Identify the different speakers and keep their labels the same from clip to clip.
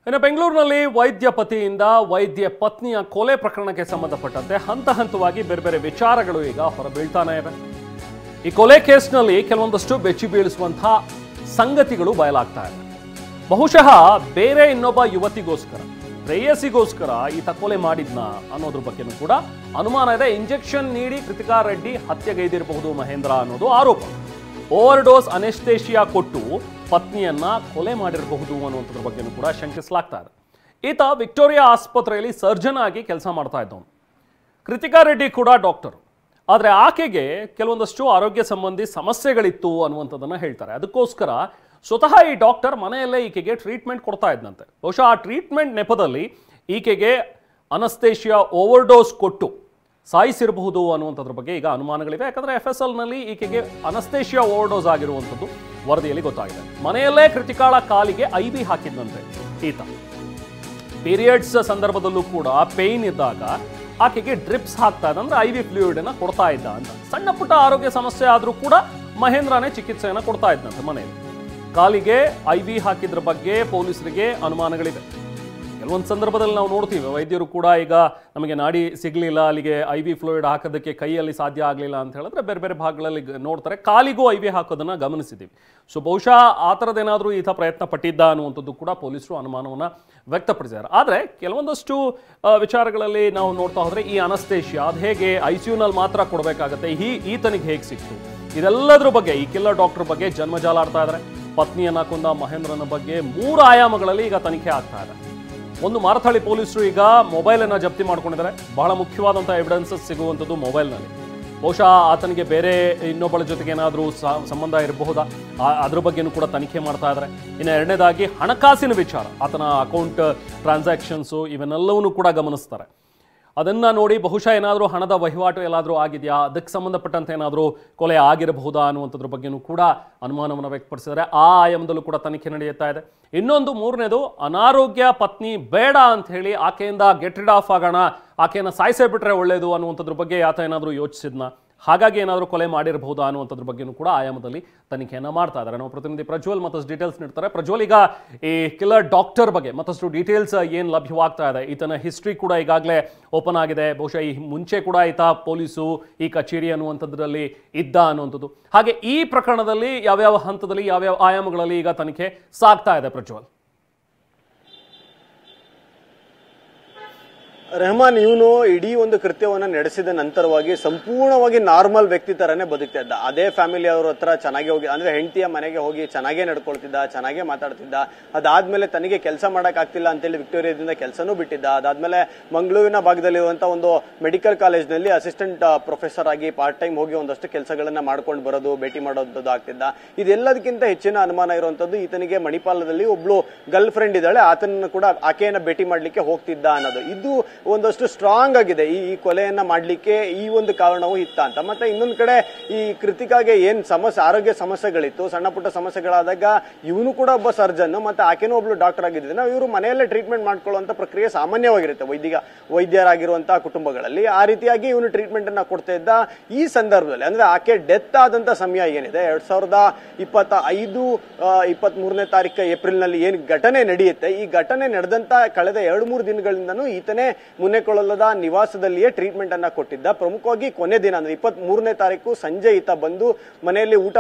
Speaker 1: ಇನ್ನು ಬೆಂಗಳೂರಿನಲ್ಲಿ ವೈದ್ಯ ಪತಿಯಿಂದ ವೈದ್ಯ ಪತ್ನಿಯ ಕೊಲೆ ಪ್ರಕರಣಕ್ಕೆ ಸಂಬಂಧಪಟ್ಟಂತೆ ಹಂತ ಹಂತವಾಗಿ ಬೇರೆ ಬೇರೆ ವಿಚಾರಗಳು ಈಗ ಹೊರಬೀಳ್ತಾನೆ ಇವೆ. ಈ ಕೊಲೆ ಕೇಸ್ನಲ್ಲಿ ಕೆಲವೊಂದಷ್ಟು ಬೆಚ್ಚಿ ಬೀಳಿಸುವಂತಹ ಸಂಗತಿಗಳು ಬಯಲಾಗ್ತಾ ಇದೆ. ಬಹುಶಃ ಬೇರೆ ಇನ್ನೊಬ್ಬ ಯುವತಿಗೋಸ್ಕರ, ಪ್ರೇಯಸಿಗೋಸ್ಕರ ಈತ ಕೊಲೆ ಮಾಡಿದ್ನ ಅನ್ನೋದ್ರ ಬಗ್ಗೆನೂ ಕೂಡ ಅನುಮಾನ ಇದೆ. ಇಂಜೆಕ್ಷನ್ ನೀಡಿ ಕೃತಿಕಾ ರೆಡ್ಡಿ ಹತ್ಯೆಗೈದಿರಬಹುದು ಮಹೇಂದ್ರ ಅನ್ನೋದು ಆರೋಪ. ಓವರ್ ಡೋಸ್ ಅನೆಸ್ಥೇಷಿಯಾ ಕೊಟ್ಟು ಪತ್ನಿಯನ್ನ ಕೊಲೆ ಮಾಡಿರಬಹುದು ಅನ್ನುವಂಥದ್ರ ಬಗ್ಗೆನೂ ಕೂಡ ಶಂಕಿಸಲಾಗ್ತಾ ಇದೆ. ಈತ ವಿಕ್ಟೋರಿಯಾ ಆಸ್ಪತ್ರೆಯಲ್ಲಿ ಸರ್ಜನ್ ಆಗಿ ಕೆಲಸ ಮಾಡ್ತಾ ಇದ್ದವನು. ಕೃತಿಕಾ ರೆಡ್ಡಿ ಕೂಡ ಡಾಕ್ಟರ್. ಆದರೆ ಆಕೆಗೆ ಕೆಲವೊಂದಷ್ಟು ಆರೋಗ್ಯ ಸಂಬಂಧಿ ಸಮಸ್ಯೆಗಳಿತ್ತು ಅನ್ನುವಂಥದ್ದನ್ನು ಹೇಳ್ತಾರೆ. ಅದಕ್ಕೋಸ್ಕರ ಸ್ವತಃ ಈ ಡಾಕ್ಟರ್ ಮನೆಯಲ್ಲೇ ಈಕೆಗೆ ಟ್ರೀಟ್ಮೆಂಟ್ ಕೊಡ್ತಾ ಇದ್ದಂತೆ. ಬಹುಶಃ ಆ ಟ್ರೀಟ್ಮೆಂಟ್ ನೆಪದಲ್ಲಿ ಈಕೆಗೆ ಅನಸ್ತೇಷಿಯಾ ಓವರ್ ಡೋಸ್ ಕೊಟ್ಟು ಸಾಯಿಸಿರಬಹುದು ಅನ್ನುವಂಥದ್ರ ಬಗ್ಗೆ ಈಗ ಅನುಮಾನಗಳಿವೆ. ಯಾಕಂದರೆ FSLನಲ್ಲಿ ಈಕೆಗೆ ಅನಸ್ತೇಷಿಯಾ ಓವರ್ ಡೋಸ್ ಆಗಿರುವಂಥದ್ದು ವರದಿಯಲ್ಲಿ ಗೊತ್ತಾಗಿದೆ. ಮನೆಯಲ್ಲೇ ಕೃತಿಕಾಳ ಕಾಲಿಗೆ IV ಹಾಕಿದ್ದಂತೆ ಈತ. ಪೀರಿಯಡ್ಸ್ ಸಂದರ್ಭದಲ್ಲೂ ಕೂಡ ಪೇಯ್ನ್ ಇದ್ದಾಗ ಆಕೆಗೆ ಡ್ರಿಪ್ಸ್ ಹಾಕ್ತಾ ಇದ್ದ, ಅಂದ್ರೆ IV ಫ್ಲೂಯಿಡ್ ಅನ್ನ ಕೊಡ್ತಾ ಇದ್ದ ಅಂತ. ಸಣ್ಣ ಪುಟ್ಟ ಆರೋಗ್ಯ ಸಮಸ್ಯೆ ಆದರೂ ಕೂಡ ಮಹೇಂದ್ರನೇ ಚಿಕಿತ್ಸೆಯನ್ನು ಕೊಡ್ತಾ ಇದ್ದಂತೆ ಮನೆಯಲ್ಲಿ. ಕಾಲಿಗೆ IV ಹಾಕಿದ್ರ ಬಗ್ಗೆ ಪೊಲೀಸರಿಗೆ ಅನುಮಾನಗಳಿದೆ. ಕೆಲವೊಂದು ಸಂದರ್ಭದಲ್ಲಿ ನಾವು ನೋಡ್ತೀವಿ, ವೈದ್ಯರು ಕೂಡ ಈಗ ನಮಗೆ ನಾಡಿ ಸಿಗಲಿಲ್ಲ, ಅಲ್ಲಿಗೆ IV ಫ್ಲೂಯಿಡ್ ಹಾಕೋದಕ್ಕೆ ಕೈಯಲ್ಲಿ ಸಾಧ್ಯ ಆಗಲಿಲ್ಲ ಅಂತ ಹೇಳಿದ್ರೆ ಬೇರೆ ಬೇರೆ ಭಾಗಗಳಲ್ಲಿ ನೋಡ್ತಾರೆ, ಕಾಲಿಗೂ IV ಹಾಕೋದನ್ನು ಗಮನಿಸಿದ್ದೀವಿ. ಸೊ ಬಹುಶಃ ಆ ಥರದ್ದೇನಾದರೂ ಈತ ಪ್ರಯತ್ನ ಪಟ್ಟಿದ್ದ ಅನ್ನುವಂಥದ್ದು ಕೂಡ ಪೊಲೀಸರು ಅನುಮಾನವನ್ನು ವ್ಯಕ್ತಪಡಿಸಿದ್ದಾರೆ. ಆದರೆ ಕೆಲವೊಂದಷ್ಟು ವಿಚಾರಗಳಲ್ಲಿ ನಾವು ನೋಡ್ತಾ ಹೋದರೆ ಈ ಅನಸ್ತೇಷಿಯಾ ಅದು ಹೇಗೆ ICUನಲ್ಲಿ ಮಾತ್ರ ಕೊಡಬೇಕಾಗತ್ತೆ, ಈತನಿಗೆ ಹೇಗೆ ಸಿಕ್ತು, ಇದೆಲ್ಲದ್ರ ಬಗ್ಗೆ ಈ ಕಿಲ್ಲರ್ ಡಾಕ್ಟರ್ ಬಗ್ಗೆ ಜನ್ಮಜಾಲ ಆಡ್ತಾ ಇದ್ದಾರೆ. ಪತ್ನಿಯನ್ನ ಕೊಂದ ಮಹೇಂದ್ರನ ಬಗ್ಗೆ 3 ಆಯಾಮಗಳಲ್ಲಿ ಈಗ ತನಿಖೆ ಆಗ್ತಾ ಇದೆ. ಒಂದು, ಮಾರತಹಳ್ಳಿ ಪೊಲೀಸರು ಈಗ ಮೊಬೈಲನ್ನು ಜಪ್ತಿ ಮಾಡ್ಕೊಂಡಿದ್ದಾರೆ. ಬಹಳ ಮುಖ್ಯವಾದಂಥ ಎವಿಡೆನ್ಸಸ್ ಸಿಗುವಂಥದ್ದು ಮೊಬೈಲ್ನಲ್ಲಿ. ಬಹುಶಃ ಆತನಿಗೆ ಬೇರೆ ಇನ್ನೊಬ್ಬಳ ಜೊತೆಗೆ ಏನಾದರೂ ಸಂಬಂಧ ಇರಬಹುದಾ, ಅದ್ರ ಬಗ್ಗೆನೂ ಕೂಡ ತನಿಖೆ ಮಾಡ್ತಾ ಇದ್ದಾರೆ. ಇನ್ನು ಎರಡನೇದಾಗಿ ಹಣಕಾಸಿನ ವಿಚಾರ, ಆತನ ಅಕೌಂಟ್ ಟ್ರಾನ್ಸಾಕ್ಷನ್ಸು ಇವನ್ನೆಲ್ಲವನ್ನೂ ಕೂಡ ಗಮನಿಸ್ತಾರೆ. ಅದನ್ನು ನೋಡಿ ಬಹುಶಃ ಏನಾದರೂ ಹಣದ ವಹಿವಾಟು ಎಲ್ಲಾದರೂ ಆಗಿದೆಯಾ, ಅದಕ್ಕೆ ಸಂಬಂಧಪಟ್ಟಂತೆ ಏನಾದರೂ ಕೊಲೆ ಆಗಿರಬಹುದಾ ಅನ್ನುವಂಥದ್ರ ಬಗ್ಗೆನೂ ಕೂಡ ಅನುಮಾನವನ್ನು ವ್ಯಕ್ತಪಡಿಸಿದ್ದಾರೆ. ಆ ಆಯಾಮದಲ್ಲೂ ಕೂಡ ತನಿಖೆ ನಡೆಯುತ್ತಾ ಇದೆ. ಇನ್ನೊಂದು, ಮೂರನೇದು, ಅನಾರೋಗ್ಯ ಪತ್ನಿ ಬೇಡ ಅಂತ ಹೇಳಿ ಆಕೆಯಿಂದ ಗೆಟ್ ರಿಡ್ ಆಫ್ ಆಗೋಣ, ಆಕೆಯನ್ನು ಸಾಯಿಸೇ ಬಿಟ್ರೆ ಒಳ್ಳೆಯದು ಅನ್ನುವಂಥದ್ರ ಬಗ್ಗೆ ಆತ ಏನಾದರೂ ಯೋಚಿಸಿದ್ನ, ಹಾಗಾಗಿ ಏನಾದರೂ ಕೊಲೆ ಮಾಡಿರಬಹುದಾ ಅನ್ನುವಂಥದ್ರ ಬಗ್ಗೆನೂ ಕೂಡ ಆಯಾಮದಲ್ಲಿ ತನಿಖೆಯನ್ನು ಮಾಡ್ತಾ ಇದ್ದಾರೆ. ನಾವು ಪ್ರತಿನಿಧಿ ಪ್ರಜ್ವಲ್ ಮತ್ತಷ್ಟು ಡೀಟೇಲ್ಸ್ ನೀಡ್ತಾರೆ. ಪ್ರಜ್ವಲ್, ಈಗ ಈ ಕಿಲ್ಲರ್ ಡಾಕ್ಟರ್ ಬಗ್ಗೆ ಮತ್ತಷ್ಟು ಡೀಟೇಲ್ಸ್ ಏನು ಲಭ್ಯವಾಗ್ತಾ ಇದೆ? ಈತನ ಹಿಸ್ಟ್ರಿ ಕೂಡ ಈಗಾಗಲೇ ಓಪನ್ ಆಗಿದೆ. ಬಹುಶಃ ಈ ಮುಂಚೆ ಕೂಡ ಈತ ಪೊಲೀಸು ಈ ಕಚೇರಿ ಅನ್ನುವಂಥದ್ರಲ್ಲಿ ಇದ್ದ ಅನ್ನುವಂಥದ್ದು. ಹಾಗೆ ಈ ಪ್ರಕರಣದಲ್ಲಿ ಯಾವ್ಯಾವ ಹಂತದಲ್ಲಿ ಯಾವ್ಯಾವ ಆಯಾಮಗಳಲ್ಲಿ ಈಗ ತನಿಖೆ ಸಾಗ್ತಾ ಇದೆ ಪ್ರಜ್ವಲ್?
Speaker 2: ರೆಹಮಾನ್ ಇವನು ಇಡೀ ಒಂದು ಕೃತ್ಯವನ್ನ ನಡೆಸಿದ ನಂತರವಾಗಿ ಸಂಪೂರ್ಣವಾಗಿ ನಾರ್ಮಲ್ ವ್ಯಕ್ತಿ ತರನೇ ಬದುಕ್ತಾ ಇದ್ದ. ಅದೇ ಫ್ಯಾಮಿಲಿ ಅವ್ರ ಹತ್ರ ಚೆನ್ನಾಗಿ ಹೋಗಿ, ಅಂದ್ರೆ ಹೆಂಡತಿಯ ಮನೆಗೆ ಹೋಗಿ ಚೆನ್ನಾಗೇ ನಡ್ಕೊಳ್ತಿದ್ದ, ಚೆನ್ನಾಗೇ ಮಾತಾಡ್ತಿದ್ದ. ಅದಾದ್ಮೇಲೆ ತನಗೆ ಕೆಲಸ ಮಾಡಕ್ ಆಗ್ತಿಲ್ಲ ಅಂತೇಳಿ ವಿಕ್ಟೋರಿಯಾದಿಂದ ಕೆಲಸನೂ ಬಿಟ್ಟಿದ್ದ. ಅದಾದ್ಮೇಲೆ ಮಂಗಳೂರಿನ ಭಾಗದಲ್ಲಿರುವಂತಹ ಒಂದು ಮೆಡಿಕಲ್ ಕಾಲೇಜ್ ನಲ್ಲಿ ಅಸಿಸ್ಟೆಂಟ್ ಪ್ರೊಫೆಸರ್ ಆಗಿ ಪಾರ್ಟ್ ಟೈಮ್ ಹೋಗಿ ಒಂದಷ್ಟು ಕೆಲಸಗಳನ್ನ ಮಾಡ್ಕೊಂಡು ಬರೋದು, ಭೇಟಿ ಮಾಡೋದು ಆಗ್ತಿದ್ದ. ಇದೆಲ್ಲದಕ್ಕಿಂತ ಹೆಚ್ಚಿನ ಅನುಮಾನ ಇರುವಂತದ್ದು ಈತನಿಗೆ ಮಣಿಪಾಲದಲ್ಲಿ ಒಬ್ಳು ಗರ್ಲ್ ಫ್ರೆಂಡ್ ಇದ್ದಾಳೆ, ಆತನನ್ನು ಕೂಡ ಆಕೆಯನ್ನ ಭೇಟಿ ಮಾಡ್ಲಿಕ್ಕೆ ಹೋಗ್ತಿದ್ದ ಅನ್ನೋದು. ಇದು ಒಂದಷ್ಟು ಸ್ಟ್ರಾಂಗ್ ಆಗಿದೆ ಈ ಕೊಲೆಯನ್ನ ಮಾಡ್ಲಿಕ್ಕೆ ಈ ಒಂದು ಕಾರಣವು ಇತ್ತ ಅಂತ. ಮತ್ತೆ ಇನ್ನೊಂದ್ ಕಡೆ ಈ ಕೃತಿಕಾಗೆ ಏನ್ ಸಮಸ್ಯೆ, ಆರೋಗ್ಯ ಸಮಸ್ಯೆಗಳಿತ್ತು, ಸಣ್ಣ ಪುಟ್ಟ ಸಮಸ್ಯೆಗಳಾದಾಗ ಇವನು ಕೂಡ ಒಬ್ಬ ಸರ್ಜನ್, ಮತ್ತೆ ಆಕೆನೂ ಒಬ್ಳು ಡಾಕ್ಟರ್ ಆಗಿದ್ರೆ ಇವರು ಮನೆಯಲ್ಲೇ ಟ್ರೀಟ್ಮೆಂಟ್ ಮಾಡ್ಕೊಳ್ಳುವಂತ ಪ್ರಕ್ರಿಯೆ ಸಾಮಾನ್ಯವಾಗಿರುತ್ತೆ ವೈದ್ಯರಾಗಿರುವಂತಹ ಕುಟುಂಬಗಳಲ್ಲಿ. ಆ ರೀತಿಯಾಗಿ ಇವನು ಟ್ರೀಟ್ಮೆಂಟ್ ಅನ್ನ ಕೊಡ್ತಾ ಇದ್ದ. ಈ ಸಂದರ್ಭದಲ್ಲಿ ಅಂದ್ರೆ ಆಕೆ ಡೆತ್ ಆದಂತ ಸಮಯ ಏನಿದೆ 2025 23ನೇ ತಾರೀಕು ಏಪ್ರಿಲ್ ನಲ್ಲಿ ಏನ್ ಘಟನೆ ನಡೆಯುತ್ತೆ, ಈ ಘಟನೆ ನಡೆದಂತ ಕಳೆದ 2-3 ದಿನಗಳಿಂದನೂ ಈತನೇ ಮುನ್ನೆಕೊಳ್ಳದ ನಿವಾಸದಲ್ಲಿಯೇ ಟ್ರೀಟ್ಮೆಂಟ್ ಅನ್ನ ಕೊಟ್ಟಿದ್ದ. ಪ್ರಮುಖವಾಗಿ ಕೊನೆ ದಿನ ಅಂದ್ರೆ 23ನೇ ತಾರೀಕು ಸಂಜೆ ಈತ ಬಂದು ಮನೆಯಲ್ಲಿ ಊಟ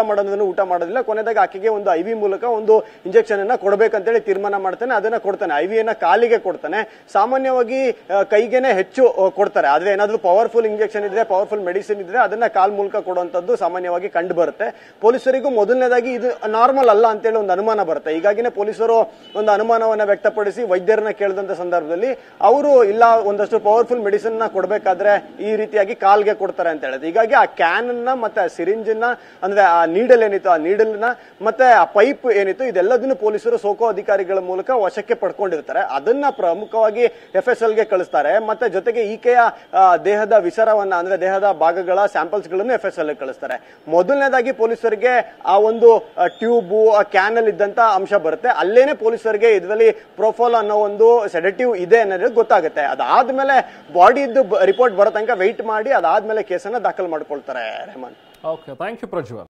Speaker 2: ಮಾಡೋದಿಲ್ಲ. ಕೊನೆದಾಗ ಆಕೆಗೆ ಒಂದು IV ಮೂಲಕ ಒಂದು ಇಂಜೆಕ್ಷನ್ ಅನ್ನ ಕೊಡಬೇಕಂತೇಳಿ ತೀರ್ಮಾನ ಮಾಡ್ತಾನೆ. ಅದನ್ನ ಕೊಡ್ತಾನೆ. IV ಅನ್ನ ಕಾಲಿಗೆ ಕೊಡ್ತಾನೆ. ಸಾಮಾನ್ಯವಾಗಿ ಕೈಗೆನೆ ಹೆಚ್ಚು ಕೊಡ್ತಾರೆ, ಆದ್ರೆ ಏನಾದ್ರೂ ಪವರ್ಫುಲ್ ಇಂಜೆಕ್ಷನ್ ಇದ್ರೆ, ಪವರ್ಫುಲ್ ಮೆಡಿಸಿನ್ ಇದ್ರೆ ಅದನ್ನ ಕಾಲ್ ಮೂಲಕ ಕೊಡುವಂತದ್ದು ಸಾಮಾನ್ಯವಾಗಿ ಕಂಡು ಬರುತ್ತೆ. ಪೊಲೀಸರಿಗೂ ಮೊದಲನೇದಾಗಿ ಇದು ನಾರ್ಮಲ್ ಅಲ್ಲ ಅಂತೇಳಿ ಒಂದು ಅನುಮಾನ ಬರುತ್ತೆ. ಹೀಗಾಗಿನೇ ಪೊಲೀಸರು ಒಂದು ಅನುಮಾನವನ್ನ ವ್ಯಕ್ತಪಡಿಸಿ ವೈದ್ಯರನ್ನ ಕೇಳಿದಂತ ಸಂದರ್ಭದಲ್ಲಿ ಅವರು ಇಲ್ಲ, ಒಂದಷ್ಟು ಪವರ್ಫುಲ್ ಮೆಡಿಸಿನ್ ನ ಕೊಡಬೇಕಾದ್ರೆ ಈ ರೀತಿಯಾಗಿ ಕಾಲ್ಗೆ ಕೊಡ್ತಾರೆ ಅಂತ ಹೇಳಿದ್ರು. ಹೀಗಾಗಿ ಆ ಕ್ಯಾನ್ ಅನ್ನ ಮತ್ತೆ ಆ ಸಿರಿಂಜ್ ನ, ಅಂದ್ರೆ ಆ ನೀಡಲ್ ಏನಿತ್ತು, ಆ ನೀಡಲ್ ನ ಮತ್ತೆ ಆ ಪೈಪ್ ಏನಿತ್ತು, ಇದೆಲ್ಲದನ್ನು ಪೊಲೀಸರು ಸೋಕೋ ಅಧಿಕಾರಿಗಳ ಮೂಲಕ ವಶಕ್ಕೆ ಪಡ್ಕೊಂಡಿರ್ತಾರೆ. ಅದನ್ನ ಪ್ರಮುಖವಾಗಿ FSLಗೆ ಕಳಿಸ್ತಾರೆ. ಮತ್ತೆ ಜೊತೆಗೆ ಈಕೆಯ ದೇಹದ ವಿಸರವನ್ನ, ಅಂದ್ರೆ ದೇಹದ ಭಾಗಗಳ ಸ್ಯಾಂಪಲ್ಸ್ ಗಳನ್ನು FSL ಕಳಿಸ್ತಾರೆ. ಮೊದಲನೇದಾಗಿ ಪೊಲೀಸರಿಗೆ ಆ ಒಂದು ಟ್ಯೂಬ್, ಆ ಕ್ಯಾನ್ ಅಲ್ಲಿ ಇದ್ದಂತ ಅಂಶ ಬರುತ್ತೆ. ಅಲ್ಲೇನೆ ಪೊಲೀಸರಿಗೆ ಇದರಲ್ಲಿ ಪ್ರೊಫೋಲ್ ಅನ್ನೋ ಒಂದು ಸೆಡೆಟಿವ್ ಇದೆ ಅನ್ನೋದು ಗೊತ್ತಾಗುತ್ತೆ. ಅದಾದ್ಮೇಲೆ ಬಾಡಿದು ರಿಪೋರ್ಟ್ ಬರೋ ತನಕ ವೆಯ್ಟ್ ಮಾಡಿ ಅದಾದ್ಮೇಲೆ ಕೇಸನ್ನ ದಾಖಲು ಮಾಡ್ಕೊಳ್ತಾರೆ. Rehman,
Speaker 1: okay, thank you Prajwal.